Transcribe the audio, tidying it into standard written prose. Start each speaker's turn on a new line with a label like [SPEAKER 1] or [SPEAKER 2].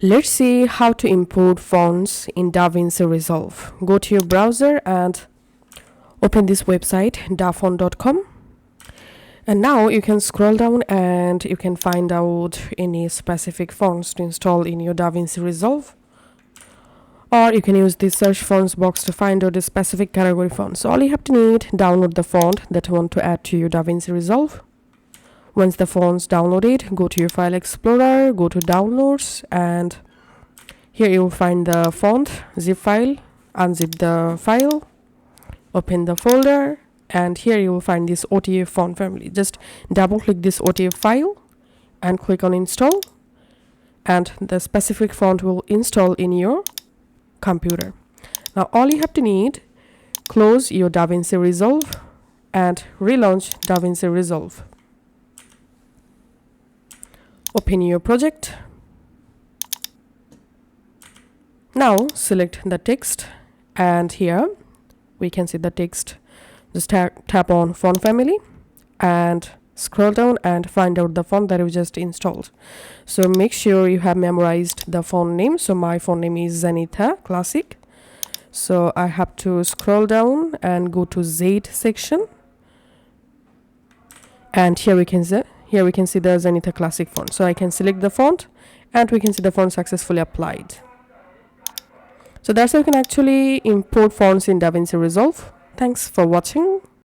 [SPEAKER 1] Let's see how to import fonts in DaVinci Resolve. Go to your browser and open this website dafont.com, and now you can scroll down and you can find out any specific fonts to install in your DaVinci Resolve, or you can use the search fonts box to find out the specific category font. So all you have to need, download the font that you want to add to your DaVinci Resolve. Once the font's downloaded, go to your file explorer, go to downloads, and here you will find the font zip file. Unzip the file, open the folder, and here you will find this OTF font family. Just double click this OTF file and click on install, and the specific font will install in your computer. Now all you have to need, close your DaVinci Resolve and relaunch DaVinci Resolve. Open your project. Now select the text, and here we can see the text. Just tap on font family and scroll down and find out the font that you just installed. So make sure you have memorized the font name. So my font name is Zenitha Classic. So I have to scroll down and go to Z section, and here we can see the Zenitha Classic font. So I can select the font and we can see the font successfully applied. So that's how you can actually import fonts in DaVinci Resolve. Thanks for watching.